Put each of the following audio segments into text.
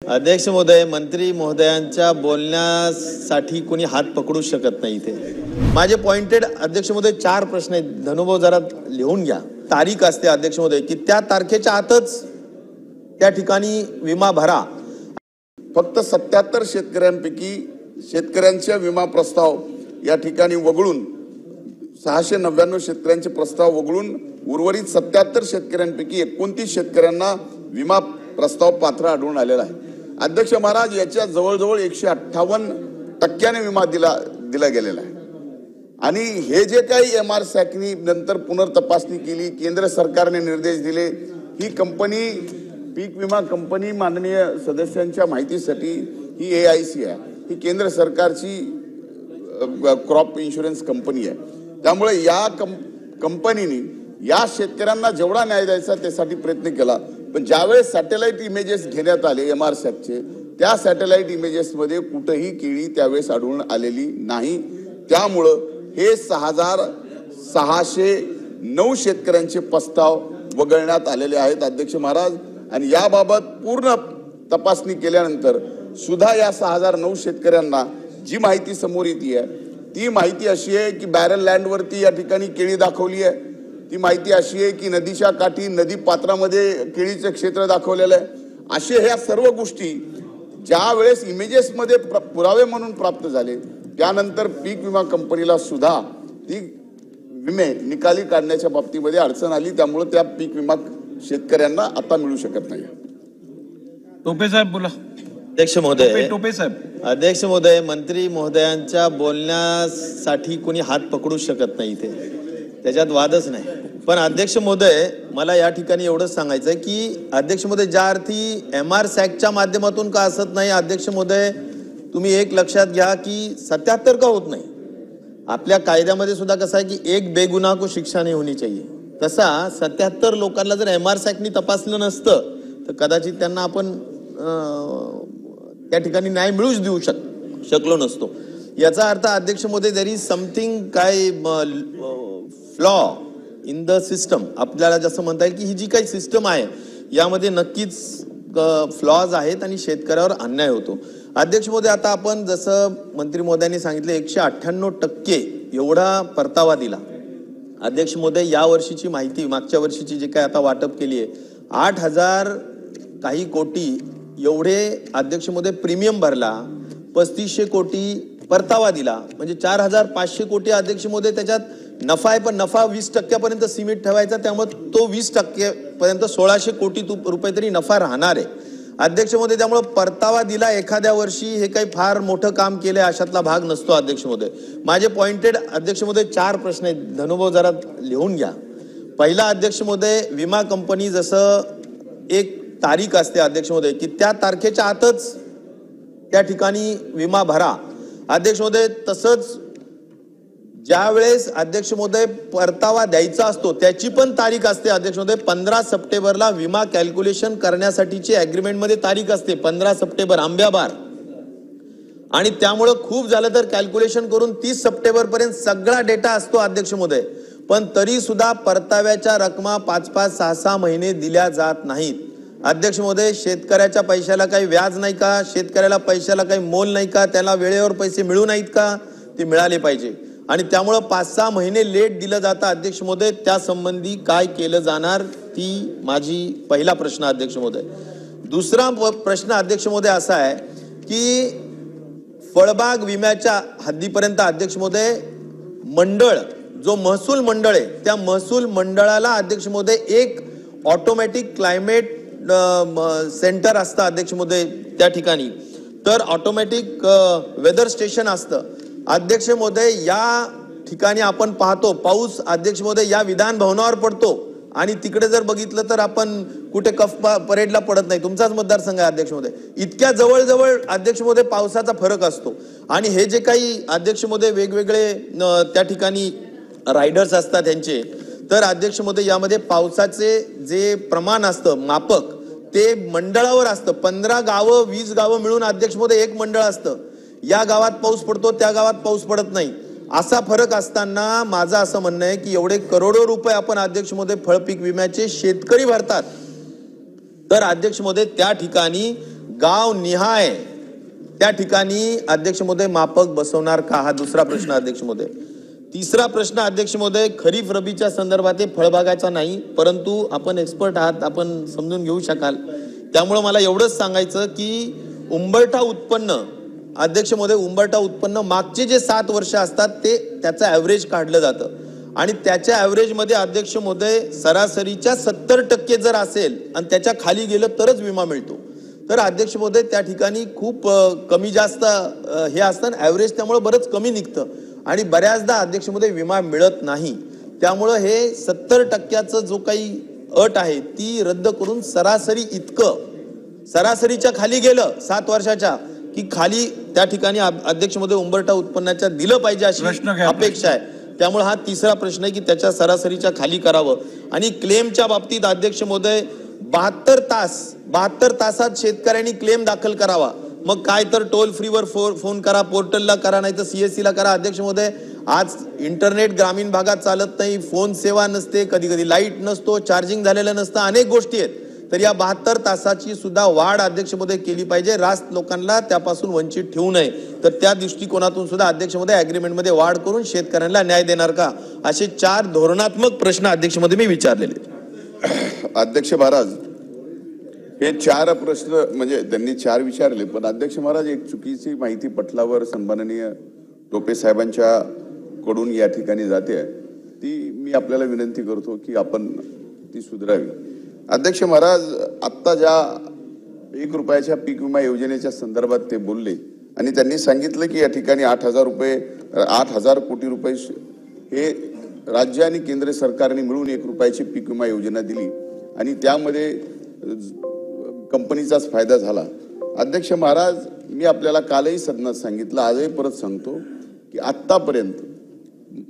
अध्यक्ष महोदय, मंत्री महोदयांच्या बोलण्यासाठी कोणी हात पकडू शकत नाही इथे. माझे पॉइंटेड अध्यक्ष महोदय 4 प्रश्न आहेत. धनुभाऊ जरा लिहून घ्या. तारीख असते अध्यक्ष महोदय की त्या तारखेच्या आतच त्या ठिकाणी विमा भरा. फक्त 77 शेतकऱ्यांपैकी शेतकऱ्यांच्या विमा प्रस्ताव या ठिकाणी वगळून 699 शेतकऱ्यांचे प्रस्ताव वगळून उर्वरित 77 शेतकऱ्यांपैकी 29 शेतकऱ्यांना विमा प्रस्ताव पात्र आढळून आलेला आहे. अध्यक्ष महाराज, याच्या जवळजवळ 158% विमा दिला गेलेला आहे. आणि हे जे काही MR सॅकनी नंतर पुनर्तपासणी केली, केंद्र सरकारने निर्देश दिले, ही कंपनी पीक विमा कंपनी माननीय सदस्यांच्या माहितीसाठी ही AIC आहे. ही केंद्र सरकारची क्रॉप इन्शुरन्स कंपनी आहे. त्यामुळे या कंपनीने या शेतकऱ्यांना जेवढा न्याय द्यायचा त्यासाठी प्रयत्न केला. पण ज्यावेळेस सॅटेलाइट इमेजेस घेण्यात आले MR सॅकचे, त्या सॅटेलाइट इमेजेसमध्ये कुठेही केळी त्यावेळेस आढळून आलेली नाही. त्यामुळं हे 6609 शेतकऱ्यांचे प्रस्ताव वगळण्यात आलेले आहेत अध्यक्ष महाराज. आणि याबाबत पूर्ण तपासणी केल्यानंतर सुद्धा या 6009 शेतकऱ्यांना जी माहिती समोर येते ती माहिती अशी आहे की बॅरल लँडवरती या ठिकाणी केळी दाखवली आहे. ती माहिती अशी आहे की नदीच्या काठी नदी पात्रामध्ये केळीचं क्षेत्र दाखवलेलं आहे. असे ह्या सर्व गोष्टी ज्या वेळेस इमेजेसमध्ये पुरावे म्हणून प्राप्त झाले, त्यानंतर पीक विमा कंपनीला सुद्धा ती विमे निकाली काढण्याच्या बाबतीमध्ये अडचण आली. त्यामुळे त्या पीक विमा शेतकऱ्यांना आता मिळू शकत नाही. टोपे साहेब बोला. अध्यक्ष महोदय, टोपे साहेब. अध्यक्ष महोदय, मंत्री महोदयांच्या बोलण्यासाठी कोणी हात पकडू शकत नाही इथे, त्याच्यात वादच नाही. पण अध्यक्ष महोदय, मला या ठिकाणी एवढंच सांगायचं आहे की अध्यक्ष महोदय, ज्या अर्थी MR सॅकच्या माध्यमातून का असत नाही, अध्यक्ष महोदय तुम्ही एक लक्षात घ्या की 77 का होत नाही. आपल्या कायद्यामध्ये सुद्धा कसं आहे की एक बेगुनाह को शिक्षा नहीं होनी चाहिए. तसा 77 लोकांना जर MR सॅकनी तपासलं नसतं तर कदाचित त्यांना आपण त्या ठिकाणी न्याय मिळूच देऊ शकलो नसतो. याचा अर्थ अध्यक्ष महोदय, देयर इज समथिंग काय फ्लॉ इन द सिस्टम. आपल्याला जसं म्हणता येईल की ही जी काही सिस्टम आहे यामध्ये नक्कीच फ्लॉज आहेत आणि शेतकऱ्यावर अन्याय होतो. अध्यक्ष महोदय, आता आपण जसं मंत्री महोदयांनी सांगितलं 198% एवढा परतावा दिला. अध्यक्ष महोदय, या वर्षीची माहिती, मागच्या वर्षीची जी काय आता वाटप केली आहे 8000 काही कोटी एवढे अध्यक्ष महोदय प्रीमियम भरला, 3500 कोटी परतावा दिला, म्हणजे 4500 कोटी अध्यक्ष महोदय त्याच्यात नफा आहे. पण नफा 20% सीमित ठेवायचा, त्यामुळे तो 20% 1600 कोटी रुपये तरी नफा राहणार आहे अध्यक्ष महोदय. त्यामुळे परतावा दिला एखाद्या वर्षी हे काही फार मोठं काम केलंय अशातला भाग नसतो अध्यक्ष महोदय. माझे पॉइंटेड अध्यक्ष महोदय 4 प्रश्न आहेत. धनुभाऊ जरा लिहून घ्या. पहिला अध्यक्ष महोदय, विमा कंपनी जसं एक तारीख असते अध्यक्ष महोदय की त्या तारखेच्या आतच त्या ठिकाणी विमा भरा. अध्यक्ष महोदय, तसंच ज्या वेळेस अध्यक्ष महोदय परतावा द्यायचा असतो त्याची पण तारीख असते अध्यक्ष महोदय. 15 सप्टेंबरला विमा कॅल्क्युलेशन करण्यासाठीची ॲग्रीमेंटमध्ये तारीख असते 15 सप्टेंबर आंब्याबार. आणि त्यामुळं खूप झालं तर कॅल्क्युलेशन करून 30 सप्टेंबर पर्यंत सगळा डेटा असतो अध्यक्ष महोदय. पण तरी सुद्धा परताव्याच्या रकमा 5-5, 6-6 महिने दिल्या जात नाहीत अध्यक्ष महोदय. शेतकऱ्याच्या पैशाला काही व्याज नाही का? शेतकऱ्याला पैशाला काही मोल नाही का? त्याला वेळेवर पैसे मिळू नाहीत का? ते मिळाले पाहिजे. आणि त्यामुळं 5-6 महिने लेट दिलं जातं अध्यक्ष महोदय. त्या संबंधी काय केलं जाणार, ती माझी पहिला प्रश्न अध्यक्ष महोदय. दुसरा प्रश्न अध्यक्ष महोदय असा आहे की फळबाग विम्याच्या हद्दीपर्यंत अध्यक्ष महोदय मंडळ, जो महसूल मंडळ आहे त्या महसूल मंडळाला अध्यक्ष महोदय एक ऑटोमॅटिक क्लायमेट सेंटर असतं अध्यक्ष महोदय त्या ठिकाणी. तर ऑटोमॅटिक वेदर स्टेशन असतं अध्यक्ष महोदय. या ठिकाणी आपण पाहतो पाऊस अध्यक्ष महोदय या विधान भवनावर पडतो आणि तिकडे जर बघितलं तर आपण कुठे कफ परेडला पडत नाही. तुमचाच मतदारसंघ आहे अध्यक्ष महोदय. इतक्या जवळ अध्यक्ष महोदय पावसाचा फरक असतो. आणि हे जे काही अध्यक्ष महोदय वेगवेगळे त्या ठिकाणी रायडर्स असतात त्यांचे, तर अध्यक्ष महोदय यामध्ये पावसाचे जे प्रमाण असतं मापक ते मंडळावर असतं. 15 गावं 20 गावं मिळून अध्यक्ष महोदय एक मंडळ असतं. या गावात पाऊस पडतो त्या गावात पाऊस पडत नाही असा फरक असताना माझं असं म्हणणं आहे की एवढे करोडो रुपये आपण अध्यक्ष महोदय फळपीक विम्याचे शेतकरी भरतात, तर अध्यक्ष महोदय त्या ठिकाणी गाव निहाय त्या ठिकाणी अध्यक्ष महोदय मापक बसवणार का, हा दुसरा प्रश्न अध्यक्ष महोदय. तिसरा प्रश्न अध्यक्ष महोदय, खरीप रबीच्या संदर्भात फळबागाचा नाही, परंतु आपण एक्सपर्ट आहात, आपण समजून घेऊ शकाल. त्यामुळे मला एवढंच सांगायचं की उंबरठा उत्पन्न अध्यक्ष महोदय, उंबरठा उत्पन्न मागचे जे 7 वर्ष असतात ते त्याचं ॲव्हरेज काढलं जातं आणि त्याच्या ॲव्हरेजमध्ये अध्यक्ष महोदय सरासरीच्या 70% जर असेल आणि त्याच्या खाली गेलं तरच विमा मिळतो. तर अध्यक्ष महोदय त्या ठिकाणी खूप कमी जास्त हे असतं ॲव्हरेज, त्यामुळे बरंच कमी निघतं आणि बऱ्याचदा अध्यक्ष महोदय विमा मिळत नाही. त्यामुळं हे 70% जो काही अट आहे ती रद्द करून सरासरी इतकं, सरासरीच्या खाली गेलं 7 वर्षाच्या की खाली त्या ठिकाणी अध्यक्ष महोदय उंबरठा उत्पन्नाच्या दिलं पाहिजे अशी अपेक्षा आहे. त्यामुळे हा तिसरा प्रश्न आहे की त्याच्या सरासरीच्या खाली करावं. आणि क्लेमच्या बाबतीत अध्यक्ष महोदय 72 तासात शेतकऱ्यांनी क्लेम दाखल करावा. मग काय तर टोल फ्रीवर फोन करा, पोर्टलला करा, नाही तर CSC ला करा. अध्यक्ष महोदय आज इंटरनेट ग्रामीण भागात चालत नाही, फोन सेवा नसते, कधी कधी लाईट नसतो, चार्जिंग झालेलं नसतं, अनेक गोष्टी आहेत. तर या 72 तासाची सुद्धा वाढ अध्यक्ष महोदय केली पाहिजे, रास्त लोकांना त्यापासून वंचित ठेवू नये. तर त्या दृष्टिकोनातून सुद्धा अध्यक्ष महोदय ॲग्रीमेंटमध्ये वाढ करून शेतकऱ्यांना न्याय देणार का, असे 4 धोरणात्मक प्रश्न अध्यक्ष महोदय मी विचारलेले. अध्यक्ष महाराज, हे 4 प्रश्न म्हणजे त्यांनी 4 विचारले, पण अध्यक्ष महाराज एक चुकीची माहिती पटलावर सन्माननीय टोपे साहेबांच्या कडून या ठिकाणी जाते, ती मी आपल्याला विनंती करतो की आपण ती सुधारावी. अध्यक्ष महाराज, आत्ता ज्या 1 रुपयाच्या पीक विमा योजनेच्या संदर्भात ते बोलले आणि त्यांनी सांगितलं की या ठिकाणी 8,000 कोटी रुपये हे राज्य आणि केंद्र सरकारने मिळून 1 रुपयाची पीक विमा योजना दिली आणि त्यामध्ये कंपनीचाच फायदा झाला. अध्यक्ष महाराज, मी आपल्याला कालही सदनात सांगितलं, आजही परत सांगतो की आत्तापर्यंत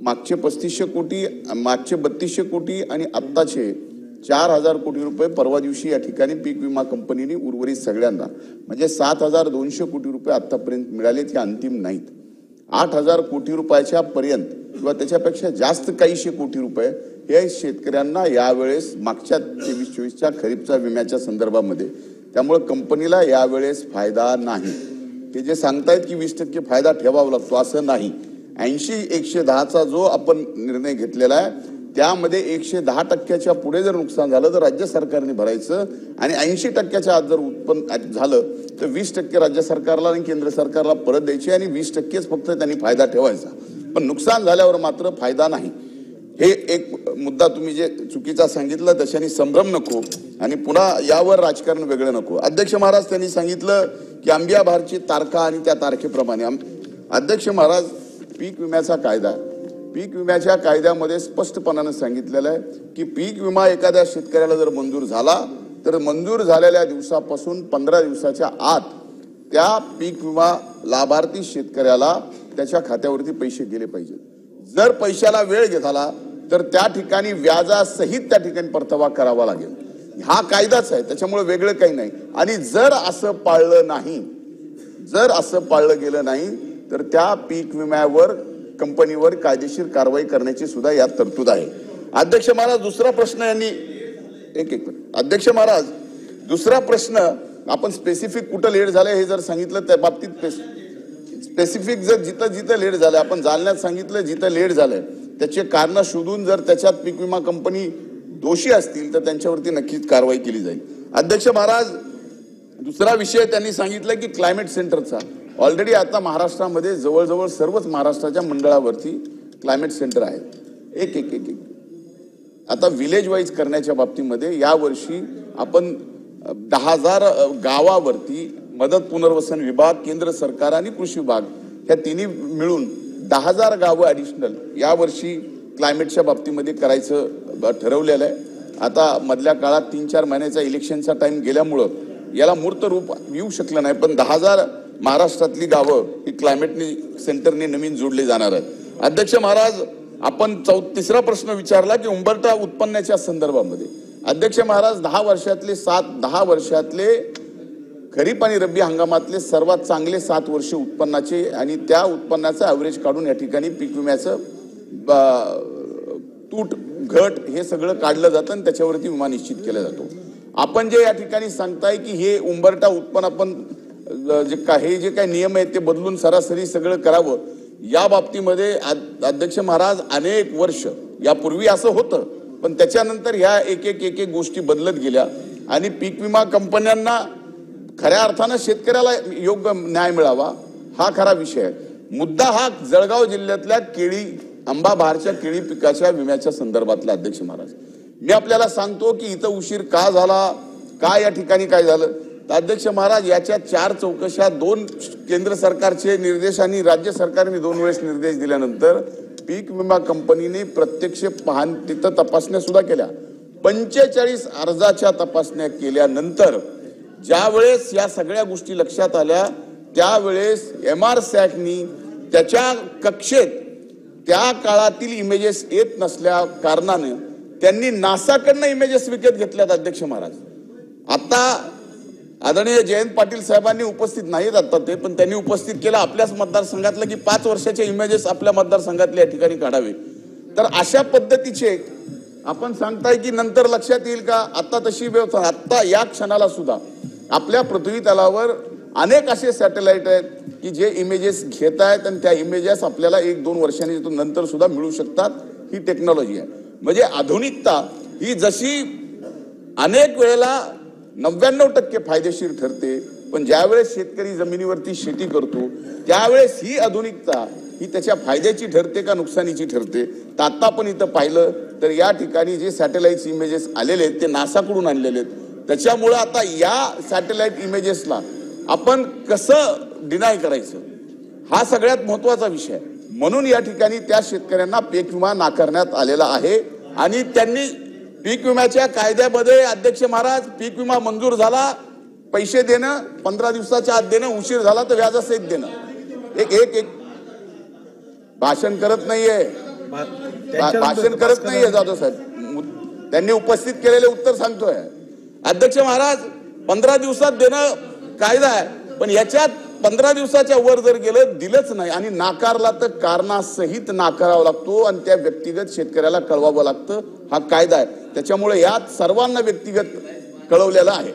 मागचे 3500 कोटी, मागचे 3200 कोटी आणि आत्ताचे 4,000 कोटी रुपये परवा दिवशी या ठिकाणी पीक विमा कंपनीने उर्वरित सगळ्यांना म्हणजे 7,200 कोटी रुपये आत्तापर्यंत मिळालेत, हे अंतिम नाहीत. 8,000 कोटी रुपयाच्या पर्यंत किंवा त्याच्यापेक्षा जास्त काहीशे कोटी रुपये हे शेतकऱ्यांना यावेळेस मागच्या 23-24च्या खरीपच्या विम्याच्या संदर्भामध्ये. त्यामुळे कंपनीला यावेळेस फायदा नाही. ते जे सांगतायत की 20% फायदा ठेवावा लागतो, असं नाही. 80-110चा जो आपण निर्णय घेतलेला आहे त्यामध्ये 110% पुढे जर नुकसान झालं तर राज्य सरकारने भरायचं आणि 80% आत जर उत्पन्न झालं तर 20% राज्य सरकारला आणि केंद्र सरकारला परत द्यायचे आणि 20%च फक्त त्यांनी फायदा ठेवायचा. पण नुकसान झाल्यावर मात्र फायदा नाही. हे एक मुद्दा तुम्ही जे चुकीचा सांगितलं त्याच्याने संभ्रम नको आणि पुन्हा यावर राजकारण वेगळं नको. अध्यक्ष महाराज, त्यांनी सांगितलं की आंबिया बहारची तारखा आणि त्या तारखेप्रमाणे. अध्यक्ष महाराज, पीक विम्याचा कायदा, पीक विम्याच्या कायद्यामध्ये स्पष्टपणाने सांगितलेलं आहे की पीक विमा एखाद्या शेतकऱ्याला जर मंजूर झाला तर मंजूर झालेल्या दिवसापासून 15 दिवसाच्या आत त्या पीक विमा लाभार्थी शेतकऱ्याला त्याच्या खात्यावरती पैसे गेले पाहिजेत. जर पैशाला वेळ झाला तर त्या ठिकाणी व्याजासहित त्या ठिकाणी परतावा करावा लागेल. हा कायदाच आहे, त्याच्यामुळे वेगळं काही नाही. आणि जर असं पाळलं नाही, जर असं पाळलं गेलं नाही तर त्या पीक विम्यावर कंपनीवर कायदेशीर कारवाई करण्याची सुद्धा यात तरतूद आहे. अध्यक्ष महाराज, दुसरा प्रश्न यांनी अध्यक्ष महाराज, दुसरा प्रश्न आपण स्पेसिफिक कुठं लेट झालंय हे जर सांगितलं त्या बाबतीत स्पेसिफिक जर जिथं लेट झालंय, आपण जालन्यात सांगितलं जिथं लेट झालंय त्याचे कारण शोधून जर त्याच्यात पीक विमा कंपनी दोषी असतील तर त्यांच्यावरती नक्कीच कारवाई केली जाईल. अध्यक्ष महाराज, दुसरा विषय त्यांनी सांगितलं की क्लायमेट सेंटरचा. ऑलरेडी आता महाराष्ट्रामध्ये जवळजवळ सर्वच महाराष्ट्राच्या मंडळावरती क्लायमेट सेंटर आहे. एक आता विलेज वाईज करण्याच्या बाबतीमध्ये यावर्षी आपण 10,000 गावावरती मदत पुनर्वसन विभाग, केंद्र सरकार आणि कृषी विभाग ह्या तिन्ही मिळून 10,000 गावं ॲडिशनल यावर्षी क्लायमेटच्या बाबतीमध्ये करायचं ठरवलेलं आहे. आता मधल्या काळात 3-4 महिन्याचा इलेक्शनचा टाइम गेल्यामुळं याला मूर्त रूप येऊ शकलं नाही, पण 10,000 महाराष्ट्रातली गावं ही क्लायमेट सेंटरने नवीन जोडले जाणार आहेत. अध्यक्ष महाराज, आपण तिसरा प्रश्न विचारला की उंबरठा उत्पन्नाच्या संदर्भामध्ये. अध्यक्ष महाराज, 10 वर्षातले खरीप आणि रब्बी हंगामातले सर्वात चांगले 7 वर्ष उत्पन्नाचे आणि त्या उत्पन्नाचं ॲव्हरेज काढून या ठिकाणी पीक विम्याचं तूट घट हे सगळं काढलं जातं आणि त्याच्यावरती विमा निश्चित केला जातो. आपण जे या ठिकाणी सांगताय की हे उंबरठा उत्पन्न आपण जे काही नियम आहेत ते बदलून सरासरी सगळं करावं, या बाबतीमध्ये अध्यक्ष महाराज अनेक वर्ष यापूर्वी असं होतं, पण त्याच्यानंतर ह्या एक एक गोष्टी बदलत गेल्या आणि पीक विमा कंपन्यांना खऱ्या अर्थानं शेतकऱ्याला योग्य न्याय मिळावा हा खरा विषय आहे. मुद्दा हा जळगाव जिल्ह्यातल्या केळी आंबा बहारच्या केळी पिकाच्या विम्याच्या संदर्भातला अध्यक्ष महाराज. मी आपल्याला सांगतो की इथं उशीर का झाला, का या ठिकाणी काय झालं, तर अध्यक्ष महाराज याच्या 4 चौकशा, 2 केंद्र सरकारचे निर्देश आणि राज्य सरकारने 2 वेळेस निर्देश दिल्यानंतर पीक विमा कंपनीने प्रत्यक्ष तिथं तपासण्या सुद्धा केल्या. 45 अर्जाच्या तपासण्या केल्यानंतर ज्या वेळेस या सगळ्या गोष्टी लक्षात आल्या त्यावेळेस MR-SACनी त्याच्या कक्षेत त्या काळातील इमेजेस येत नसल्या कारणाने त्यांनी नासाकडनं इमेजेस विकत घेतल्यात अध्यक्ष महाराज. आता आदरणीय जयंत पाटील साहेबांनी उपस्थित नाहीत आता ते, पण त्यांनी उपस्थित केलं आपल्याच मतदारसंघातलं की 5 वर्षाचे इमेजेस आपल्या मतदारसंघातल्या या ठिकाणी काढावे. तर अशा पद्धतीचे आपण सांगताय की नंतर लक्षात येईल का, आता तशी व्यवस्था, आता या क्षणाला सुद्धा आपल्या पृथ्वी तलावर अनेक असे सॅटेलाइट आहेत की जे इमेजेस घेत आहेत आणि त्या इमेजेस आपल्याला 1-2 वर्षांनी नंतर सुद्धा मिळू शकतात. ही टेक्नॉलॉजी आहे. म्हणजे आधुनिकता ही जशी अनेक वेळेला 99% फायदेशीर ठरते, पण ज्यावेळेस शेतकरी जमिनीवरती शेती करतो त्यावेळेस ही आधुनिकता ही त्याच्या फायद्याची ठरते का नुकसानीची ठरते. तर आता आपण इथं पाहिलं तर या ठिकाणी जे सॅटेलाइट इमेजेस आलेले आहेत ते नासाकडून आणलेले आहेत. त्याच्यामुळे आता या सॅटेलाइट इमेजेसला आपण कसं डिनाय करायचं हा सगळ्यात महत्वाचा विषय आहे. म्हणून या ठिकाणी त्या शेतकऱ्यांना पीक विमा नाकारण्यात आलेला आहे आणि त्यांनी पीक विम्याच्या कायद्यामध्ये अध्यक्ष महाराज पीक विमा मंजूर झाला, पैसे देणं 15 दिवसाच्या आत देणं, उशीर झाला तर व्याजासहित देणं. एक भाषण करत नाहीये, भाषण करत नाहीये जाधव साहेब, त्यांनी उपस्थित केलेले उत्तर सांगतोय. अध्यक्ष महाराज 15 दिवसात देणं कायदा आहे, पण याच्यात 15 दिवसाच्या वर जर गेलं दिलंच नाही आणि नाकारला तर कारणासहित नाकारावा लागतो आणि त्या व्यक्तिगत शेतकऱ्याला कळवावं लागतं. हा कायदा आहे. त्याच्यामुळे यात सर्वांना व्यक्तिगत कळवलेला आहे.